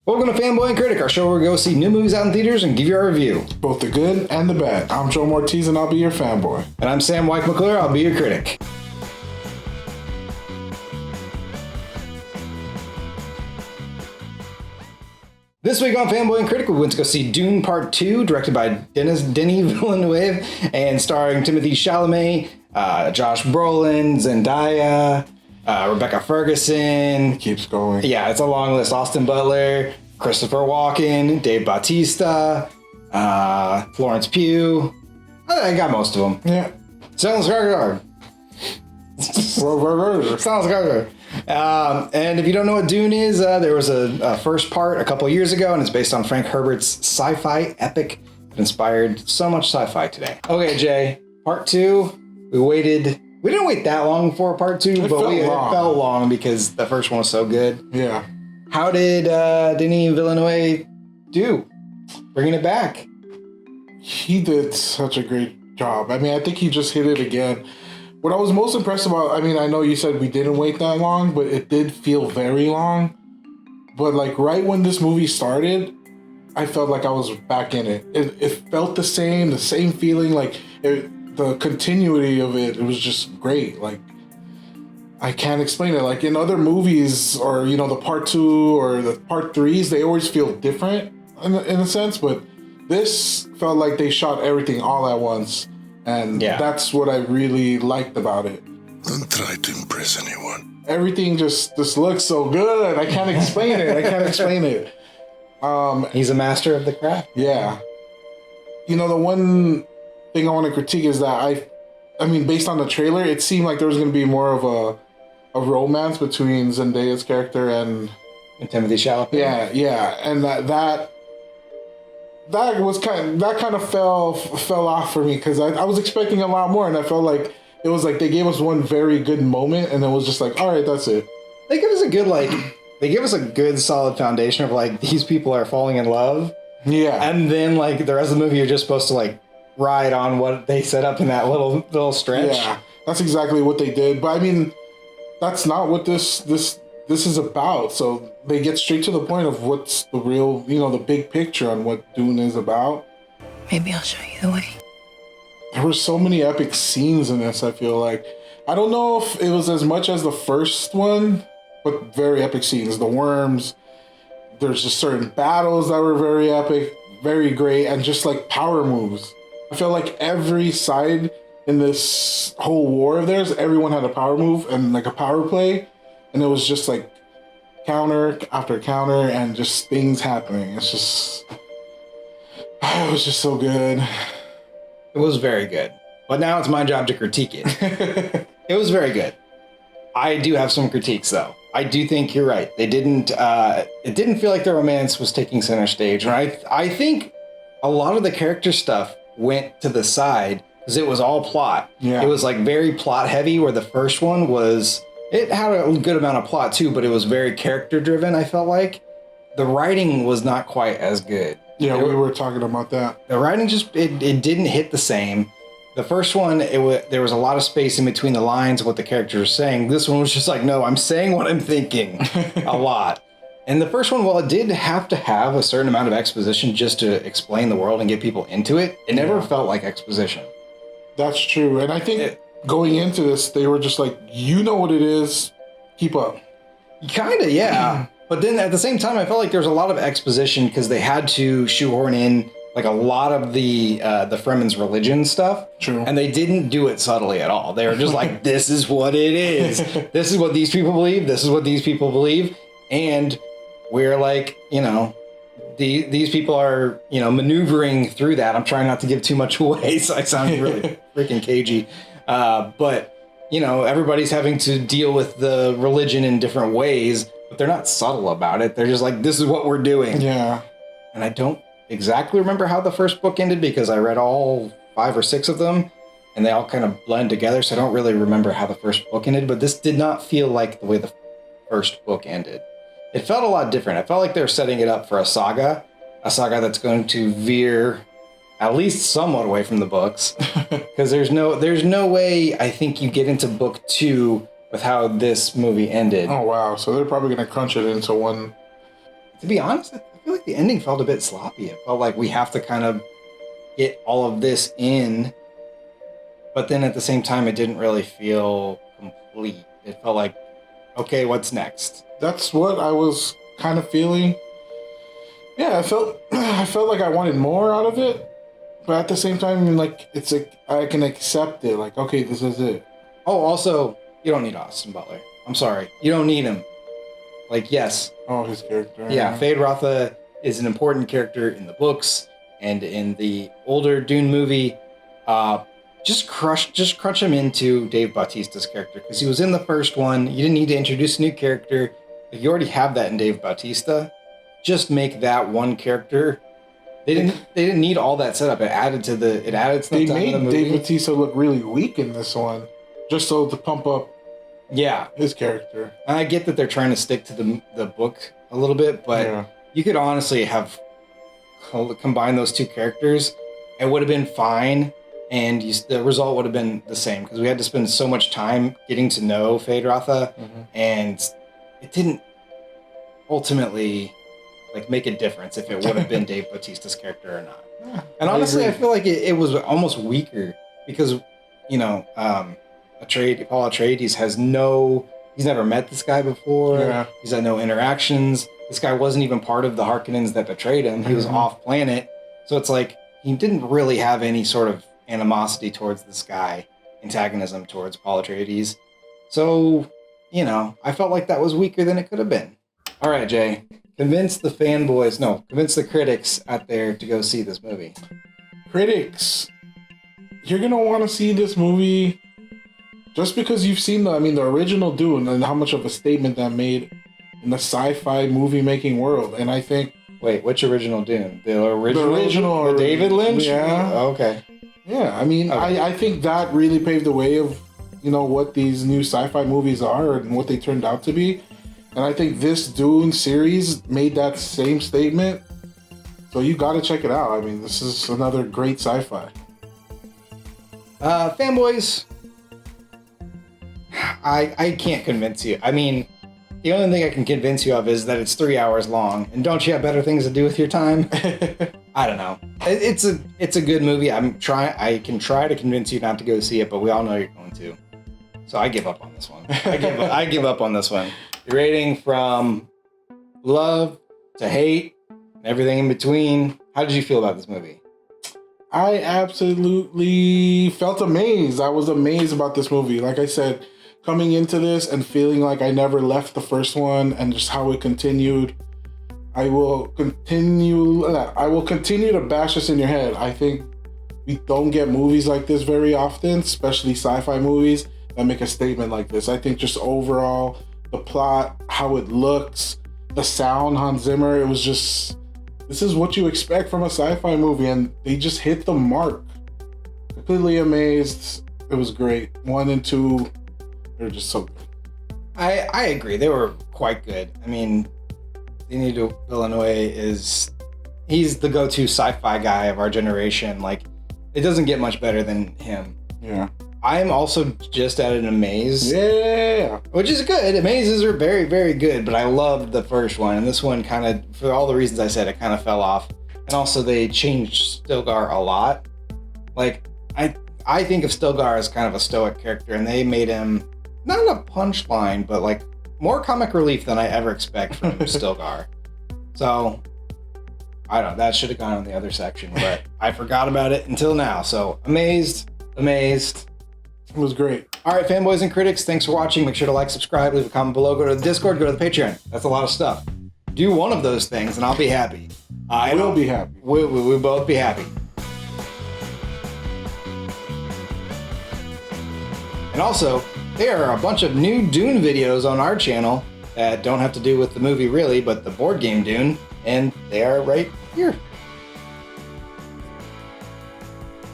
Welcome to Fanboy and Critic, our show where we go see new movies out in theaters and give you our review. Both the good and the bad. I'm Joe Ortiz and I'll be your fanboy. And I'm Sam Wike-McClure, I'll be your critic. This week on Fanboy and Critic, we went to go see Dune Part 2, directed by Denis Vileneuve, and starring Timothée Chalamet, Josh Brolin, Zendaya, Rebecca Ferguson. It keeps going. Yeah, it's a long list. Austin Butler, Christopher Walken, Dave Bautista, Florence Pugh. I got most of them. Yeah. Sounds Skarsgård. Sounds Skarsgård. And if you don't know what Dune is, there was a first part a couple years ago, and it's based on Frank Herbert's sci-fi epic that inspired so much sci-fi today. Okay, Jay, part 2. We didn't wait that long for part 2, but it felt long because the first one was so good. Yeah. How did Denis Vileneuve do bringing it back? He did such a great job. I mean, I think he just hit it again. What I was most impressed about, I mean, I know you said we didn't wait that long, but it did feel very long. But like right when this movie started, I felt like I was back in it. It felt the same feeling, like the continuity of it was just great. Like, I can't explain it. Like in other movies or, you know, the part 2 or the part 3s, they always feel different in a sense, but this felt like they shot everything all at once. And that's what I really liked about it. Don't try to impress anyone. Everything just looks so good. I can't explain it. He's a master of the craft. Yeah. You know, the one thing I want to critique is that I mean, based on the trailer, it seemed like there was going to be more of a romance between Zendaya's character and Timothée Chalamet. Yeah. And that kind of fell off for me because I was expecting a lot more, and I felt like it was like they gave us one very good moment and it was just like, all right, that's it. They give us a good solid foundation of like these people are falling in love. Yeah. And then like the rest of the movie you're just supposed to like ride on what they set up in that little stretch. Yeah. That's exactly what they did. But I mean, that's not what this is about. So they get straight to the point of what's the real, you know, the big picture on what Dune is about. Maybe I'll show you the way. There were so many epic scenes in this, I feel like. I don't know if it was as much as the first one, but very epic scenes. The worms, there's just certain battles that were very epic, very great, and just like power moves. I feel like every side in this whole war of theirs, everyone had a power move and like a power play. And it was just like counter after counter and just things happening. It was just so good. It was very good. But now it's my job to critique it. It was very good. I do have some critiques though. I do think you're right. It didn't feel like the romance was taking center stage. And I think a lot of the character stuff went to the side because it was all plot. Yeah. It was like very plot heavy where the first one was... It had a good amount of plot too, but it was very character driven, I felt like. The writing was not quite as good. Yeah, we were talking about that. The writing just, it didn't hit the same. The first one, there was a lot of space in between the lines of what the characters were saying. This one was just like, no, I'm saying what I'm thinking a lot. And the first one, while it did have to have a certain amount of exposition just to explain the world and get people into it, it never felt like exposition. That's true. And I think... going into this, they were just like, you know what it is, keep up. Kind of, yeah. But then at the same time, I felt like there was a lot of exposition because they had to shoehorn in like a lot of the Fremen's religion stuff. True. And they didn't do it subtly at all. They were just like, this is what it is. This is what these people believe. This is what these people believe. And we're like, you know, these people are, you know, maneuvering through that. I'm trying not to give too much away, so I sound really freaking cagey. But, you know, everybody's having to deal with the religion in different ways, but they're not subtle about it. They're just like, this is what we're doing. Yeah. And I don't exactly remember how the first book ended because I read all 5 or 6 of them and they all kind of blend together. So I don't really remember how the first book ended, but this did not feel like the way the first book ended. It felt a lot different. I felt like they were setting it up for a saga that's going to veer at least somewhat away from the books, because there's no way I think you get into book 2 with how this movie ended. Oh wow! So they're probably gonna crunch it into one to be honest, I feel like the ending felt a bit sloppy. It felt like we have to kind of get all of this in, but then at the same time, it didn't really feel complete. It felt like, okay, what's next? That's what I was kind of feeling. Yeah, I felt like I wanted more out of it, but at the same time, like it's like I can accept it. Like, okay, this is it. Oh, also, you don't need Austin Butler. I'm sorry, you don't need him. Like, yes. Oh, his character. Yeah, Fade Rotha is an important character in the books and in the older Dune movie. Just crunch him into Dave Bautista's character because he was in the first one. You didn't need to introduce a new character. You already have that in Dave Bautista. Just make that one character. They didn't need all that setup. It added to the They made Dave Bautista look really weak in this one, just so to pump up. Yeah, his character. And I get that they're trying to stick to the book a little bit, but you could honestly have combined those two characters. It would have been fine, and the result would have been the same because we had to spend so much time getting to know Fade Rotha, and it didn't ultimately like make a difference if it would have been Dave Bautista's character or not. And honestly, I feel like it was almost weaker because Paul Atreides he's never met this guy before. Yeah. He's had no interactions. This guy wasn't even part of the Harkonnens that betrayed him. He was off planet. So it's like he didn't really have any sort of animosity towards this guy, antagonism towards Paul Atreides. So, I felt like that was weaker than it could have been. All right, Jay. Convince the critics out there to go see this movie. Critics, you're going to want to see this movie just because you've seen the original Dune and how much of a statement that made in the sci-fi movie making world. And I think... Wait, which original Dune? The original the David Lynch? Yeah. Oh, okay. Yeah, I think that really paved the way of, what these new sci-fi movies are and what they turned out to be. And I think this Dune series made that same statement. So you got to check it out. This is another great sci-fi. Fanboys, I can't convince you. The only thing I can convince you of is that it's 3 hours long. And don't you have better things to do with your time? I don't know. It's a good movie. I can try to convince you not to go see it, but we all know you're going to. So I give up on this one. I give up on this one. The rating from love to hate and everything in between. How did you feel about this movie? I absolutely felt amazed. I was amazed about this movie. Like I said, coming into this and feeling like I never left the first one and just how it continued. I will continue to bash this in your head. I think we don't get movies like this very often, especially sci-fi movies that make a statement like this. I think just overall, the plot, how it looks, the sound, Hans Zimmer, it was just... This is what you expect from a sci-fi movie, and they just hit the mark. Completely amazed. It was great. 1 and 2, they're just so good. I agree. They were quite good. Denis Vileneuve he's the go-to sci-fi guy of our generation. Like, it doesn't get much better than him. Yeah. I'm also just at an amaze. Yeah. Which is good. Amazes are very, very good, but I loved the first one. And this one kind of, for all the reasons I said, it kind of fell off. And also they changed Stilgar a lot. Like, I think of Stilgar as kind of a stoic character, and they made him not a punchline, but like more comic relief than I ever expect from Stilgar. So, I don't know, that should have gone in the other section, but I forgot about it until now. So, amazed. It was great. All right, fanboys and critics, thanks for watching. Make sure to like, subscribe, leave a comment below, go to the Discord, go to the Patreon. That's a lot of stuff. Do one of those things, and I'll be happy. We'll be happy. We'll both be happy. And also, there are a bunch of new Dune videos on our channel that don't have to do with the movie really, but the board game Dune, and they are right here.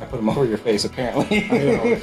I put them over your face, apparently. I know.